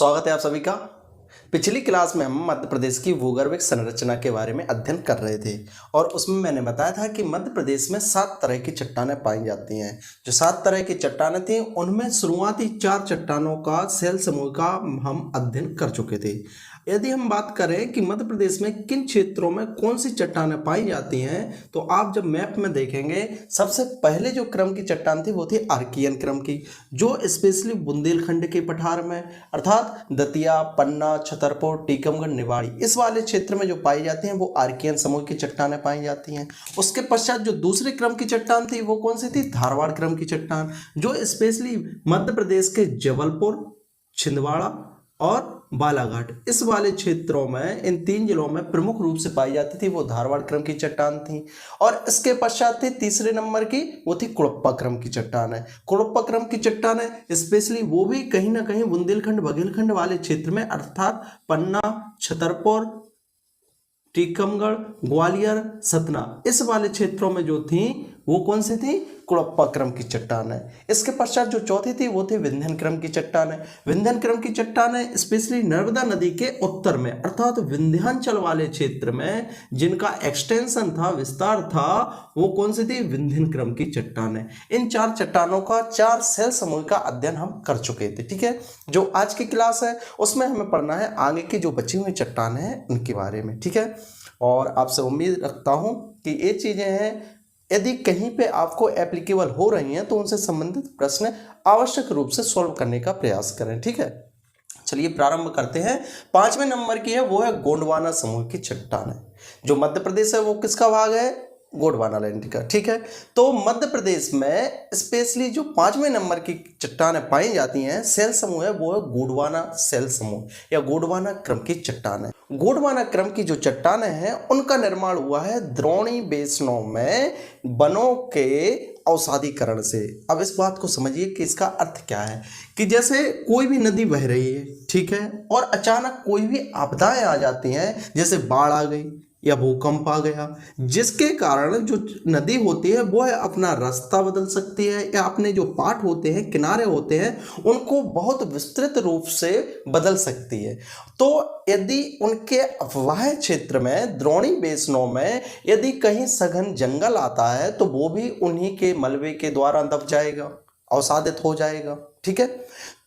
स्वागत है आप सभी का। पिछली क्लास में हम मध्य प्रदेश की भूगर्भिक संरचना के बारे में अध्ययन कर रहे थे और उसमें मैंने बताया था कि मध्य प्रदेश में 7 तरह की चट्टानें पाई जाती हैं। जो 7 तरह की चट्टानें थी उनमें शुरुआती 4 चट्टानों का सेल समूह का हम अध्ययन कर चुके थे। यदि हम बात करें कि मध्य प्रदेश में किन क्षेत्रों में कौन सी चट्टानें पाई जाती हैं, तो आप जब मैप में देखेंगे सबसे पहले जो क्रम की चट्टान थी वो थी आर्कियन क्रम की, जो स्पेशली बुंदेलखंड के पठार में अर्थात दतिया, पन्ना, छतरपुर, टीकमगढ़, निवाड़ी इस वाले क्षेत्र में जो पाई जाती हैं वो आर्कियन समूह की चट्टानें पाई जाती हैं। उसके पश्चात जो दूसरे क्रम की चट्टान थी वो कौन सी थी? धारवाड़ क्रम की चट्टान, जो स्पेशली मध्य प्रदेश के जबलपुर, छिंदवाड़ा और बालाघाट इस वाले क्षेत्रों में, इन 3 जिलों में प्रमुख रूप से पाई जाती थी वो धारवाड़ क्रम की चट्टान थी। और इसके पश्चात थी तीसरे नंबर की, वो थी कुड़प्पा क्रम की चट्टान है। कुड़प्पा क्रम की चट्टान है स्पेशली वो भी कहीं ना कहीं बुंदेलखंड बघेलखंड वाले क्षेत्र में अर्थात पन्ना, छतरपुर, टीकमगढ़, ग्वालियर, सतना इस वाले क्षेत्रों में जो थी वो कौन सी थी? कुड़प्पा क्रम की चट्टान है। इसके पश्चात जो चौथी थी वो थी विंध्यन क्रम की चट्टान है। विंध्यन क्रम की चट्टान है स्पेशली नर्मदा नदी के उत्तर में अर्थात विंध्याचल वाले क्षेत्र में जिनका एक्सटेंशन था, विस्तार था, वो कौन सी थी? विंध्यन क्रम की चट्टान है। इन 4 चट्टानों का 4 सेल समूह का अध्ययन हम कर चुके थे। ठीक है, जो आज की क्लास है उसमें हमें पढ़ना है आगे की जो बची हुई चट्टान है उनके बारे में। ठीक है, और आपसे उम्मीद रखता हूं कि ये चीजें हैं यदि कहीं पे आपको एप्लीकेबल हो रही हैं तो उनसे संबंधित प्रश्न आवश्यक रूप से सॉल्व करने का प्रयास करें। ठीक है, चलिए प्रारंभ करते हैं। 5वें नंबर की है वो है गोंडवाना समूह की चट्टान है। जो मध्य प्रदेश है वो किसका भाग है? गोंडवाना लैंड का। ठीक है, तो मध्य प्रदेश में स्पेशली जो 5वें नंबर की चट्टानें पाई जाती हैं, सेल समूह है वो है गोंडवाना सेल समूह या गोंडवाना क्रम की चट्टान है। गोंडवाना क्रम की जो चट्टानें हैं उनका निर्माण हुआ है द्रोणी बेसिनों में वनों के अवसादीकरण से। अब इस बात को समझिए कि इसका अर्थ क्या है कि जैसे कोई भी नदी बह रही है, ठीक है, और अचानक कोई भी आपदाएं आ जाती हैं, जैसे बाढ़ आ गई या भूकंप आ गया, जिसके कारण जो नदी होती है वो है अपना रास्ता बदल सकती है या अपने जो पाट होते हैं, किनारे होते हैं, उनको बहुत विस्तृत रूप से बदल सकती है। तो यदि उनके अफवाह क्षेत्र में, द्रोणी बेसिनों में यदि कहीं सघन जंगल आता है तो वो भी उन्हीं के मलबे के द्वारा दब जाएगा, अवसादित हो जाएगा। ठीक है,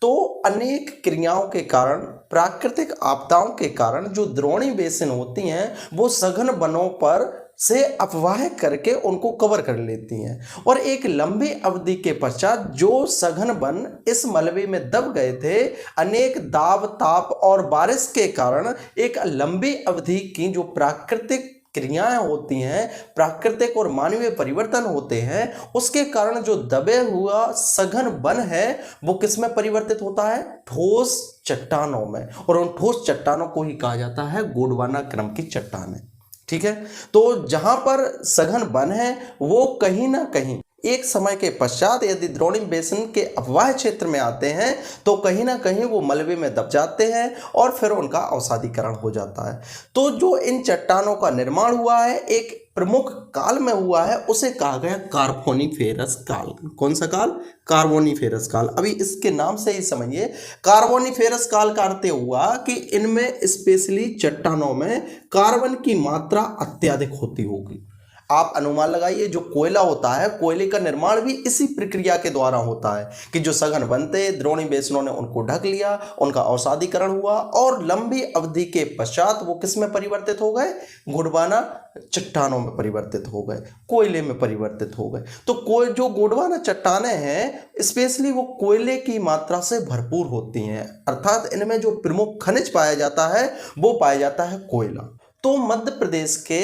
तो अनेक क्रियाओं के कारण, प्राकृतिक आपदाओं के कारण जो द्रोणी बेसिन होती हैं वो सघन वनों पर से अफवाह करके उनको कवर कर लेती हैं और एक लंबी अवधि के पश्चात जो सघन वन इस मलबे में दब गए थे, अनेक दाब, ताप और बारिश के कारण एक लंबी अवधि की जो प्राकृतिक क्रियाएं होती हैं, प्राकृतिक और मानवीय परिवर्तन होते हैं, उसके कारण जो दबे हुआ सघन वन है वो किस में परिवर्तित होता है? ठोस चट्टानों में, और उन ठोस चट्टानों को ही कहा जाता है गोंडवाना क्रम की चट्टानें। ठीक है, तो जहां पर सघन वन है वो कहीं ना कहीं एक समय के पश्चात यदि द्रोणी बेसिन के अफवाह क्षेत्र में आते हैं तो कहीं ना कहीं वो मलबे में दब जाते हैं और फिर उनका अवसादीकरण हो जाता है। तो जो इन चट्टानों का निर्माण हुआ है एक प्रमुख काल में हुआ है, उसे कहा गया कार्बोनिफेरस काल। कौन सा काल? कार्बोनिफेरस काल। अभी इसके नाम से ही समझिए, कार्बोनिफेरस काल का अर्थ हुआ कि इनमें स्पेशली चट्टानों में कार्बन की मात्रा अत्यधिक होती होगी। आप अनुमान लगाइए, जो कोयला होता है, कोयले का निर्माण भी इसी प्रक्रिया के द्वारा होता है कि जो सघन बनते, द्रोणी बेसिनों ने उनको ढक लिया, उनका अवसादीकरण हुआ और लंबी अवधि के पश्चात वो किस में परिवर्तित हो गए? गोंडवाना चट्टानों में परिवर्तित हो गए, कोयले में परिवर्तित हो गए। तो जो गोंडवाना चट्टानें हैं स्पेशली वो कोयले की मात्रा से भरपूर होती हैं, अर्थात इनमें जो प्रमुख खनिज पाया जाता है वो पाया जाता है कोयला। तो मध्य प्रदेश के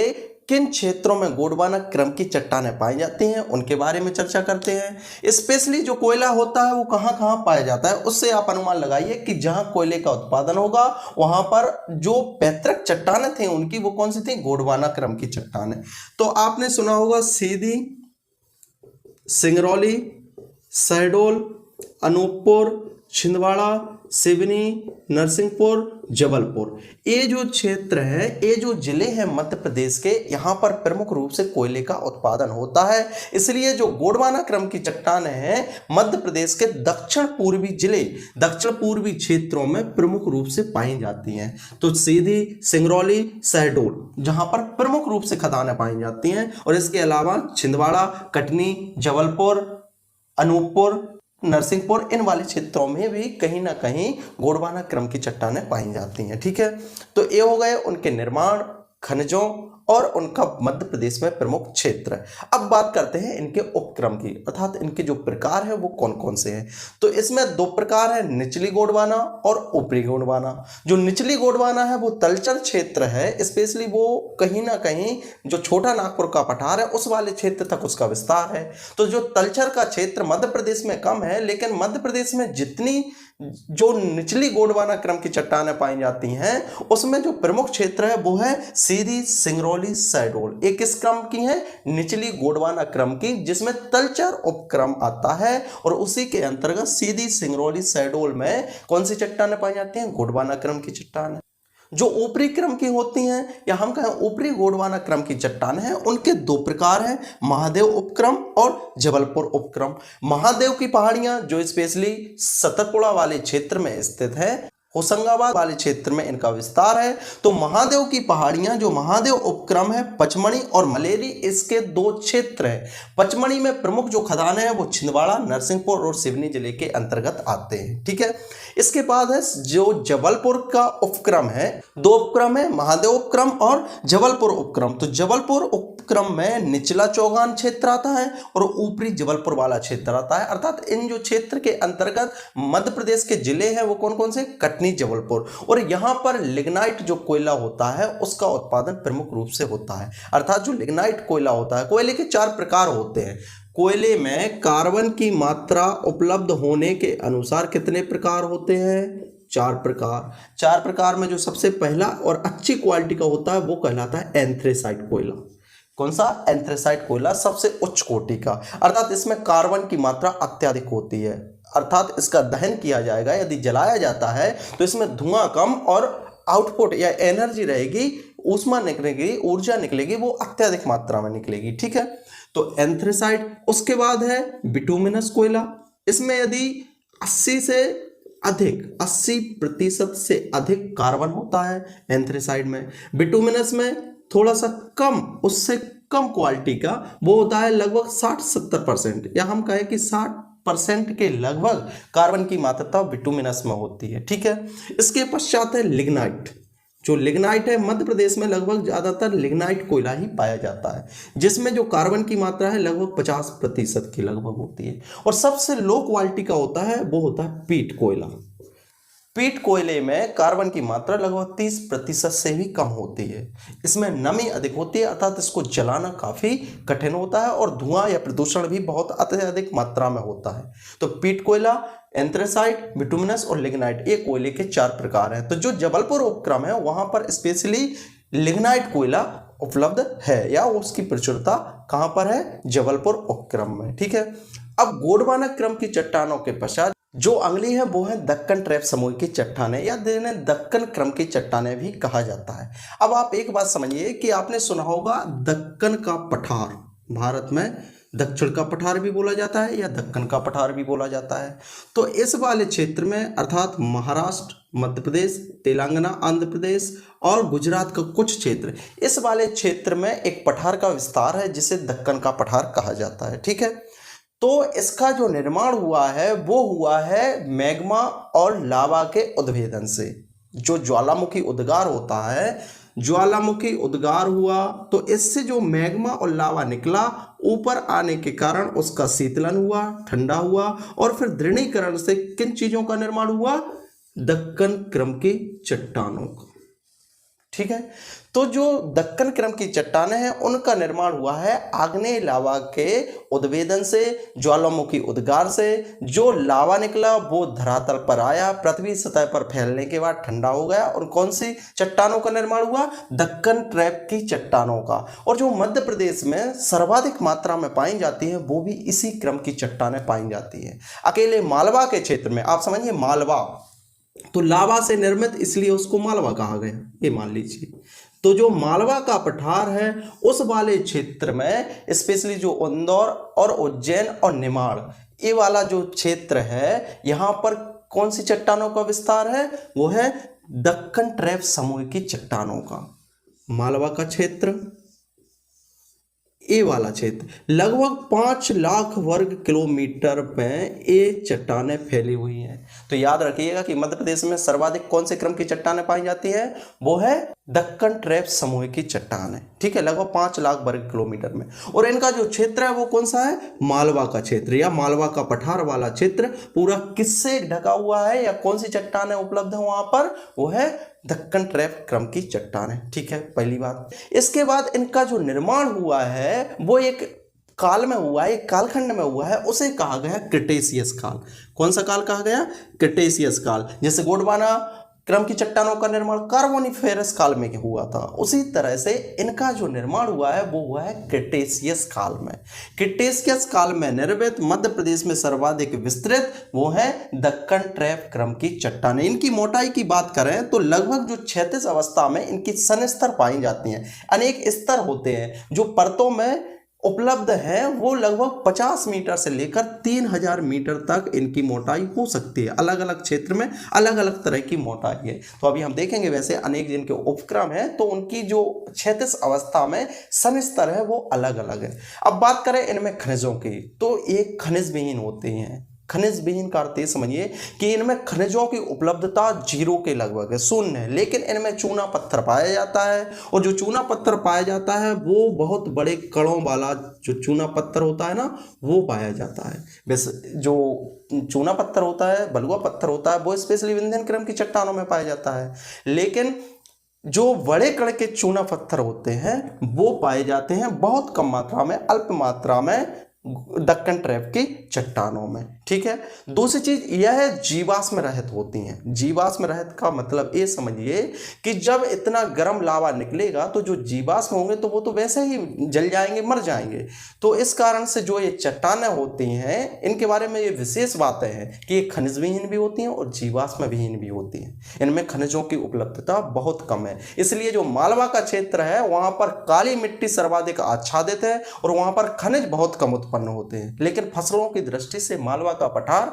किन क्षेत्रों में गोंडवाना क्रम की चट्टानें पाई जाती हैं उनके बारे में चर्चा करते हैं। स्पेशली जो कोयला होता है वो कहाँ कहाँ पाया जाता है, उससे आप अनुमान लगाइए कि जहां कोयले का उत्पादन होगा वहां पर जो पैतृक चट्टानें थी उनकी वो कौन सी थी? गोंडवाना क्रम की चट्टानें। तो आपने सुना होगा सीधी, सिंगरौली, शहडोल, अनूपपुर, छिंदवाड़ा, सिवनी, नरसिंहपुर, जबलपुर, ये जो क्षेत्र है, ये जो जिले हैं मध्य प्रदेश के, यहाँ पर प्रमुख रूप से कोयले का उत्पादन होता है। इसलिए जो गोंडवाना क्रम की चट्टानें हैं मध्य प्रदेश के दक्षिण पूर्वी जिले, दक्षिण पूर्वी क्षेत्रों में प्रमुख रूप से पाई जाती हैं। तो सीधी, सिंगरौली, शहडोल जहाँ पर प्रमुख रूप से खदानें पाई जाती हैं, और इसके अलावा छिंदवाड़ा, कटनी, जबलपुर, अनूपपुर, नरसिंहपुर, इन वाले क्षेत्रों में भी कहीं ना कहीं गोंडवाना क्रम की चट्टानें पाई जाती हैं। ठीक है, तो ये हो गए उनके निर्माण, खनिजों और उनका मध्य प्रदेश में प्रमुख क्षेत्र। अब बात करते हैं इनके उपक्रम की, अर्थात इनके जो प्रकार है वो कौन कौन से हैं। तो इसमें दो प्रकार है, निचली गोंडवाना और ऊपरी गोंडवाना। जो निचली गोंडवाना है वो तलचर क्षेत्र है, स्पेशली वो कहीं ना कहीं जो छोटा नागपुर का पठार है उस वाले क्षेत्र तक उसका विस्तार है। तो जो तलचर का क्षेत्र मध्य प्रदेश में कम है, लेकिन मध्य प्रदेश में जितनी जो निचली गोंडवाना क्रम की चट्टानें पाई जाती हैं उसमें जो प्रमुख क्षेत्र है वो है सीधी, सिंगरौली, शहडोल। एक किस क्रम की है? निचली गोंडवाना क्रम की, जिसमें तलचर उपक्रम आता है, और उसी के अंतर्गत सीधी, सिंगरौली, शहडोल में कौन सी चट्टानें पाई जाती हैं? गोंडवाना क्रम की चट्टानें। जो ऊपरी क्रम की होती हैं या हम कहें ऊपरी गोंडवाना क्रम की चट्टानें हैं, उनके दो प्रकार हैं, महादेव उपक्रम और जबलपुर उपक्रम। महादेव की पहाड़ियां जो स्पेशली सतरपुड़ा वाले क्षेत्र में स्थित है, होशंगाबाद वाले क्षेत्र में इनका विस्तार है। तो महादेव की पहाड़ियां जो महादेव उपक्रम है, पचमढ़ी और मलेरी, इसके दो क्षेत्र है। पचमढ़ी में प्रमुख जो खदानें हैं वो छिंदवाड़ा, नरसिंहपुर और सिवनी जिले के अंतर्गत आते हैं। ठीक है, इसके बाद है जो जबलपुर का उपक्रम है, दो उपक्रम है, महादेव उपक्रम और जबलपुर उपक्रम। तो जबलपुर उपक्रम में निचला चौगान क्षेत्र आता है और ऊपरी जबलपुर वाला क्षेत्र आता है। अर्थात इन जो क्षेत्र के अंतर्गत मध्य प्रदेश के जिले हैं वो कौन कौन से? कटनी, जबलपुर। और यहाँ पर लिग्नाइट जो कोयला होता है उसका उत्पादन प्रमुख रूप से होता है। अर्थात जो लिग्नाइट कोयला होता है, कोयले के चार प्रकार होते हैं। कोयले में कार्बन की मात्रा उपलब्ध होने के अनुसार कितने प्रकार होते हैं? चार प्रकार। चार प्रकार में जो सबसे पहला और अच्छी क्वालिटी का होता है वो कहलाता है एंथ्रेसाइट कोयला। कौन सा? एंथ्रेसाइट कोयला सबसे उच्च कोटि का, अर्थात इसमें कार्बन की मात्रा अत्यधिक होती है। अर्थात इसका दहन किया जाएगा, यदि जलाया जाता है तो इसमें धुआं कम और आउटपुट या एनर्जी रहेगी, ऊष्मा निकलेगी, ऊर्जा निकलेगी, वो अत्यधिक मात्रा में निकलेगी। ठीक है, तो एंथ्रेसाइट। उसके बाद है बिटुमिनस कोयला। इसमें यदि 80% से अधिक कार्बन होता है एंथ्रेसाइड में। बिटुमिनस में थोड़ा सा कम, उससे कम क्वालिटी का वो होता है, लगभग 60-70%, या हम कहें कि 60% के लगभग कार्बन की मात्रा बिटुमिनस में होती है। ठीक है, इसके पश्चात है लिग्नाइट। जो लिग्नाइट है मध्य प्रदेश में लगभग ज़्यादातर लिग्नाइट कोयला ही पाया जाता है, जिसमें जो कार्बन की मात्रा है लगभग 50% की लगभग होती है। और सबसे लो क्वालिटी का होता है वो होता है पीट कोयला। पीट कोयले में कार्बन की मात्रा लगभग 30% से भी कम होती है। इसमें नमी अधिक होती है, अर्थात इसको जलाना काफ़ी कठिन होता है और धुआं या प्रदूषण भी बहुत अत्यधिक मात्रा में होता है। तो पीट कोयला, एंथ्रेसाइट, बिटुमिनस और लिग्नाइट, ये कोयले के चार प्रकार हैं। तो जो जबलपुर उपक्रम है वहाँ पर स्पेशली लिग्नाइट कोयला उपलब्ध है, या उसकी प्रचुरता कहाँ पर है? जबलपुर उपक्रम में। ठीक है, अब गोंडवाना क्रम की चट्टानों के पश्चात जो अगली है वो है दक्कन ट्रैप समूह की चट्टानें, या जिन्हें दक्कन क्रम की चट्टानें भी कहा जाता है। अब आप एक बात समझिए कि आपने सुना होगा दक्कन का पठार, भारत में दक्षिण का पठार भी बोला जाता है या दक्कन का पठार भी बोला जाता है। तो इस वाले क्षेत्र में अर्थात महाराष्ट्र, मध्य प्रदेश, तेलंगाना, आंध्र प्रदेश और गुजरात का कुछ क्षेत्र, इस वाले क्षेत्र में एक पठार का विस्तार है जिसे दक्कन का पठार कहा जाता है। ठीक है, तो इसका जो निर्माण हुआ है वो हुआ है मैग्मा और लावा के उद्भेदन से। जो ज्वालामुखी उद्गार होता है, ज्वालामुखी उद्गार हुआ तो इससे जो मैग्मा और लावा निकला, ऊपर आने के कारण उसका शीतलन हुआ, ठंडा हुआ, और फिर दृढ़ीकरण से किन चीजों का निर्माण हुआ? दक्कन क्रम की चट्टानों का। ठीक है। तो जो दक्कन क्रम की चट्टानें हैं उनका निर्माण हुआ है आग्नेय लावा के उद्भेदन से, ज्वालामुखी उद्गार से। जो लावा निकला वो धरातल पर आया, पृथ्वी सतह पर फैलने के बाद ठंडा हो गया और कौन सी चट्टानों का निर्माण हुआ? दक्कन ट्रैप की चट्टानों का। और जो मध्य प्रदेश में सर्वाधिक मात्रा में पाई जाती है वो भी इसी क्रम की चट्टानें पाई जाती है। अकेले मालवा के क्षेत्र में, आप समझिए मालवा तो लावा से निर्मित इसलिए उसको मालवा कहा गया, ये मान लीजिए। तो जो मालवा का पठार है उस वाले क्षेत्र में स्पेशली जो इंदौर और उज्जैन और निमाड़ ये वाला जो क्षेत्र है, यहाँ पर कौन सी चट्टानों का विस्तार है? वो है दक्कन ट्रैप समूह की चट्टानों का। मालवा का क्षेत्र, ये वाला क्षेत्र लगभग 5 लाख वर्ग किलोमीटर में ये चट्टानें फैली हुई हैं। तो याद रखिएगा कि मध्य प्रदेश में सर्वाधिक कौन से क्रम की चट्टानें पाई जाती है? वो है दक्कन ट्रैप समूह की चट्टानें, ठीक है, लगभग 5 लाख वर्ग किलोमीटर में। और इनका जो क्षेत्र है वो कौन सा है? मालवा का क्षेत्र या मालवा का पठार वाला क्षेत्र पूरा किससे ढका हुआ है या कौन सी चट्टानें उपलब्ध है वहां पर? वो है दक्कन ट्रैप क्रम की चट्टानें, ठीक है, पहली बात। इसके बाद इनका जो निर्माण हुआ है वो एक काल में हुआ है, एक कालखंड में हुआ है, उसे कहा गया क्रिटेशियस काल। कौन सा काल कहा गया? क्रिटेशियस काल। जैसे गोंडवाना क्रम की चट्टानों का निर्माण कार्बोनिफेरस काल में हुआ था, उसी तरह से इनका जो निर्माण हुआ है वो हुआ है क्रिटेशियस काल में। क्रिटेशियस काल में निर्मित मध्य प्रदेश में सर्वाधिक विस्तृत वो है दक्कन ट्रैप क्रम की चट्टानें। इनकी मोटाई की बात करें तो लगभग जो क्षैतिज अवस्था में इनकी सनस्तर पाई जाती हैं। अनेक स्तर होते हैं जो परतों में उपलब्ध है, वो लगभग 50 मीटर से लेकर 3000 मीटर तक इनकी मोटाई हो सकती है। अलग अलग क्षेत्र में अलग अलग तरह की मोटाई है। तो अभी हम देखेंगे वैसे अनेक जिनके उपक्रम है तो उनकी जो क्षैतिज अवस्था में सनस्तर है वो अलग अलग है। अब बात करें इनमें खनिजों की, तो ये खनिज विहीन होते हैं। खनिज विहीन का अर्थ ये समझिए कि इनमें खनिजों की उपलब्धता 0 के लगभग है, शून्य है। लेकिन इनमें चूना पत्थर पाया जाता है और जो चूना पत्थर पाया जाता है वो बहुत बड़े कणों वाला जो चूना पत्थर होता है ना वो पाया जाता है। वैसे जो चूना पत्थर होता है, बलुआ पत्थर होता है, वो स्पेशली विंध्यन क्रम की चट्टानों में पाया जाता है। लेकिन जो बड़े कण के चूना पत्थर होते हैं वो पाए जाते हैं बहुत कम मात्रा में, अल्प मात्रा में दक्कन ट्रैप की चट्टानों में, ठीक है। दूसरी चीज यह है जीवाश्म रहित होती हैं। जीवाश्म रहित का मतलब ये समझिए कि जब इतना गर्म लावा निकलेगा तो जो जीवाश्म होंगे तो वो तो वैसे ही जल जाएंगे, मर जाएंगे। तो इस कारण से जो ये चट्टानें होती हैं इनके बारे में ये विशेष बातें हैं कि ये खनिज विहीन भी होती हैं और जीवाश्म विहीन भी होती हैं। इनमें खनिजों की उपलब्धता बहुत कम है। इसलिए जो मालवा का क्षेत्र है वहां पर काली मिट्टी सर्वाधिक आच्छादित है और वहां पर खनिज बहुत कम उत्पन्न होते हैं। लेकिन फसलों की दृष्टि से मालवा का पठार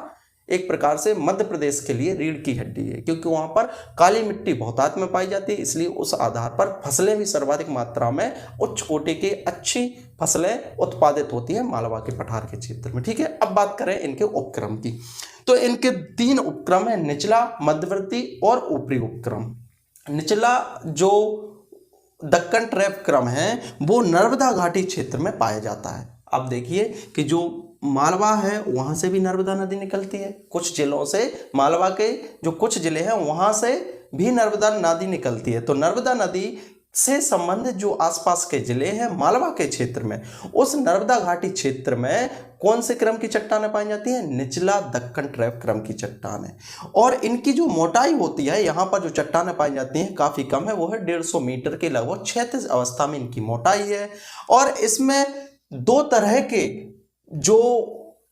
एक प्रकार से मध्य प्रदेश के लिए रीढ़ की हड्डी है, क्योंकि वहां पर काली मिट्टी बहुतायत में पाई जाती है। इसलिए उस आधार पर फसलें भी सर्वाधिक मात्रा में उच्च कोटि की अच्छी फसलें उत्पादित होती हैं मालवा के पठार के क्षेत्र में, ठीक है। अब बात करें इनके उपक्रम की, तो इनके 3 उपक्रम है, निचला, मध्यवर्ती और ऊपरी उपक्रम। निचला जो दक्कन ट्रैप क्रम है वो नर्मदा घाटी क्षेत्र में पाया जाता है। अब देखिए कि जो मालवा है वहां से भी नर्मदा नदी निकलती है, कुछ जिलों से, मालवा के जो कुछ जिले हैं वहां से भी नर्मदा नदी निकलती है। तो नर्मदा नदी से संबंधित जो आसपास के जिले हैं मालवा के क्षेत्र में, उस नर्मदा घाटी क्षेत्र में कौन से क्रम की चट्टानें पाई जाती हैं? निचला दक्कन ट्रैप क्रम की चट्टानें। और इनकी जो मोटाई होती है, यहाँ पर जो चट्टानें पाई जाती हैं काफी कम है, वो है 150 मीटर के लगभग क्षैतिज अवस्था में इनकी मोटाई है। और इसमें 2 तरह के जो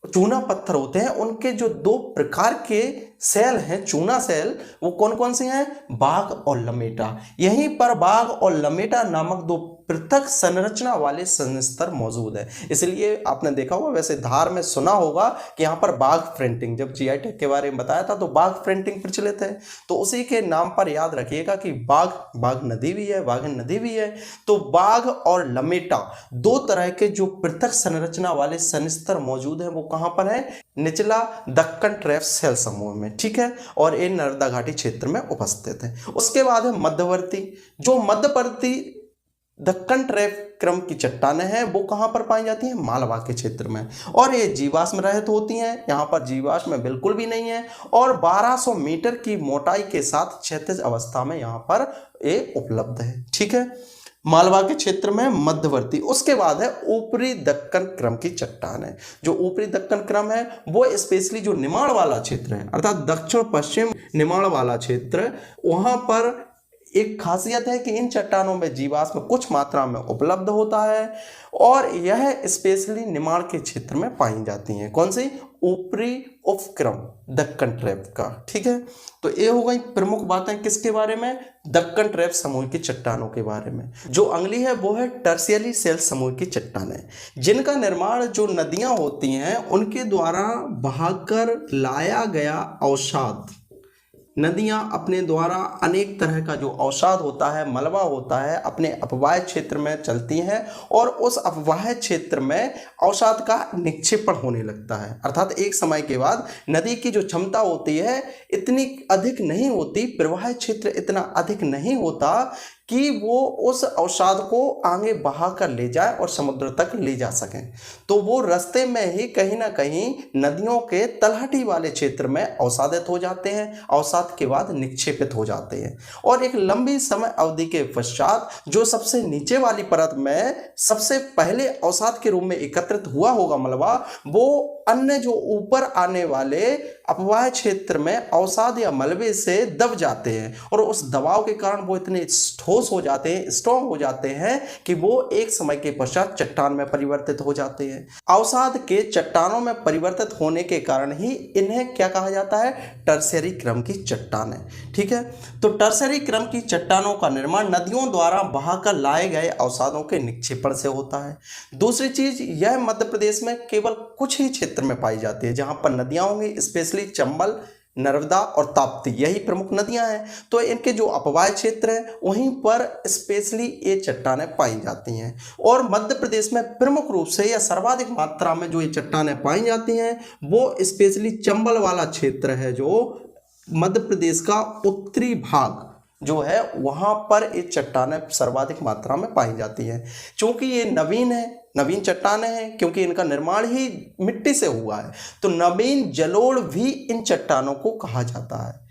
चूना पत्थर होते हैं उनके जो 2 प्रकार के सेल हैं, चूना सेल, वो कौन कौन से हैं? बाघ और लमेटा। यहीं पर बाघ और लमेटा नामक 2 पृथक संरचना वाले संस्तर मौजूद है। इसलिए आपने देखा होगा, वैसे धार में सुना होगा कि यहाँ पर बाघ प्रिंटिंग, जब जीआई टैग के बारे में बताया था तो बाघ प्रिंटिंग प्रचलित है। तो उसी के नाम पर याद रखिएगा कि बाघ नदी भी है, वाघन नदी भी है। तो बाघ और लमेटा 2 तरह के जो पृथक संरचना वाले संस्तर मौजूद हैं, वो कहाँ पर है? निचला दक्कन ट्रैप सेल समूह में, ठीक है। और ये नर्मदा घाटी क्षेत्र में उपस्थित है। उसके बाद है मध्यवर्ती। जो मध्यवर्ती दक्कन ट्रैप क्रम की चट्टानें हैं वो कहाँ पर पाई जाती हैं? मालवा के क्षेत्र में। और ये जीवाश्म रहित होती हैं, यहाँ पर जीवाश्म बिल्कुल भी नहीं है। और 1200 मीटर की मोटाई के साथ क्षैतिज अवस्था में यहाँ पर ये उपलब्ध है। ठीक है, मालवा के क्षेत्र में मध्यवर्ती। उसके बाद है ऊपरी दक्कन क्रम की चट्टानें। जो ऊपरी दक्कन क्रम है वो स्पेशली जो निमाड़ वाला क्षेत्र है, अर्थात दक्षिण पश्चिम निमाड़ वाला क्षेत्र, वहाँ पर एक खासियत है कि इन चट्टानों में जीवाश्म कुछ मात्रा में उपलब्ध होता है और यह स्पेशली निमाड़ के क्षेत्र में पाई जाती हैं। कौन सी? ऊपरी उपक्रम दक्कन ट्रैप का। ठीक है, तो ये हो गई प्रमुख बातें किसके बारे में? दक्कन ट्रैप समूह की चट्टानों के बारे में। जो अगली है वो है टर्शियरी शेल समूह की चट्टानें, जिनका निर्माण जो नदियां होती हैं उनके द्वारा बहाकर लाया गया अवसाद। नदियां अपने द्वारा अनेक तरह का जो अवसाद होता है, मलबा होता है, अपने अपवाह क्षेत्र में चलती हैं और उस अपवाह क्षेत्र में अवसाद का निक्षेपण होने लगता है। अर्थात एक समय के बाद नदी की जो क्षमता होती है इतनी अधिक नहीं होती, प्रवाह क्षेत्र इतना अधिक नहीं होता कि वो उस अवसाद को आगे बहा कर ले जाए और समुद्र तक ले जा सकें। तो वो रास्ते में ही कहीं ना कहीं नदियों के तलहटी वाले क्षेत्र में अवसादित हो जाते हैं, अवसाद के बाद निक्षेपित हो जाते हैं और एक लंबी समय अवधि के पश्चात जो सबसे नीचे वाली परत में सबसे पहले अवसाद के रूप में एकत्रित हुआ होगा मलबा, वो अन्य जो ऊपर आने वाले अपवाह क्षेत्र में अवसाद या मलबे से दब जाते हैं और उस दबाव के कारण वो इतने ठोस हो जाते हैं, स्ट्रॉन्ग हो जाते हैं कि वो एक समय के पश्चात चट्टान में परिवर्तित हो जाते हैं। अवसाद के चट्टानों में परिवर्तित होने के कारण ही इन्हें क्या कहा जाता है? टर्शियरी क्रम की चट्टानें। ठीक है, तो टर्शियरी क्रम की चट्टानों का निर्माण नदियों द्वारा बहाकर लाए गए अवसादों के निक्षेपण से होता है। दूसरी चीज, यह मध्य प्रदेश में केवल कुछ ही क्षेत्र में पाई जाती है जहां पर नदियां होंगी, स्पेशली चंबल, नर्मदा और ताप्ती, यही प्रमुख नदियां हैं। तो इनके जो अपवाह क्षेत्र है वहीं पर स्पेशली ये चट्टानें पाई जाती हैं और मध्य प्रदेश में प्रमुख रूप से या सर्वाधिक मात्रा में जो ये चट्टानें पाई जाती हैं वो स्पेशली चंबल वाला क्षेत्र है, जो मध्य प्रदेश का उत्तरी भाग जो है वहां पर ये चट्टानें सर्वाधिक मात्रा में पाई जाती हैं। चूंकि ये नवीन है, नवीन चट्टानें हैं, क्योंकि इनका निर्माण ही मिट्टी से हुआ है, तो नवीन जलोढ़ भी इन चट्टानों को कहा जाता है।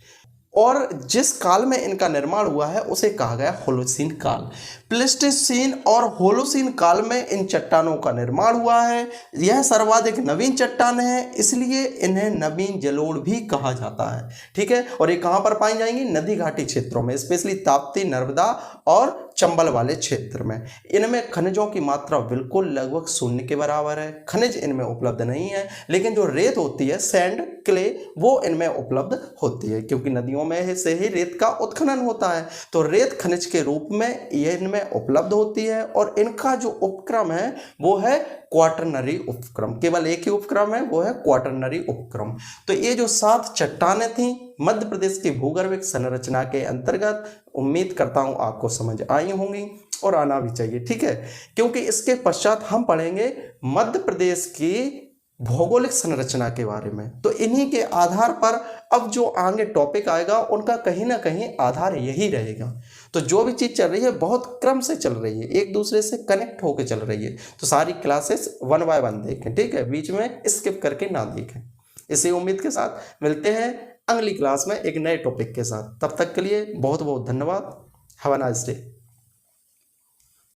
और जिस काल में इनका निर्माण हुआ है उसे कहा गया होलोसीन काल। प्लेस्टोसीन और होलोसीन काल में इन चट्टानों का निर्माण हुआ है। यह सर्वाधिक नवीन चट्टानें हैं, इसलिए इन्हें नवीन जलोढ़ भी कहा जाता है। ठीक है, और ये कहाँ पर पाई जाएंगी? नदी घाटी क्षेत्रों में, स्पेशली ताप्ती, नर्मदा और चंबल वाले क्षेत्र में। इनमें खनिजों की मात्रा बिल्कुल लगभग शून्य के बराबर है, खनिज इनमें उपलब्ध नहीं है, लेकिन जो रेत होती है, सैंड, क्ले, वो इनमें उपलब्ध होती है क्योंकि नदियों में से ही रेत का उत्खनन होता है। तो रेत खनिज के रूप में ये इनमें उपलब्ध होती है और इनका जो उपक्रम है वो है क्वाटरनरी उपक्रम। केवल एक ही उपक्रम है, वो है क्वाटरनरी उपक्रम। तो ये जो 7 चट्टानें थी मध्य प्रदेश की भूगर्भिक संरचना के अंतर्गत, उम्मीद करता हूं आपको समझ आई होंगी और आना भी चाहिए। ठीक है, क्योंकि इसके पश्चात हम पढ़ेंगे मध्य प्रदेश की भौगोलिक संरचना के बारे में। तो इन्हीं के आधार पर अब जो आगे टॉपिक आएगा उनका कहीं ना कहीं आधार यही रहेगा। तो जो भी चीज़ चल रही है बहुत क्रम से चल रही है, एक दूसरे से कनेक्ट होकर चल रही है। तो सारी क्लासेस 1 बाय 1 देखें, ठीक है, बीच में स्किप करके ना देखें। इसी उम्मीद के साथ मिलते हैं अगली क्लास में एक नए टॉपिक के साथ। तब तक के लिए बहुत बहुत धन्यवाद। Have a nice day.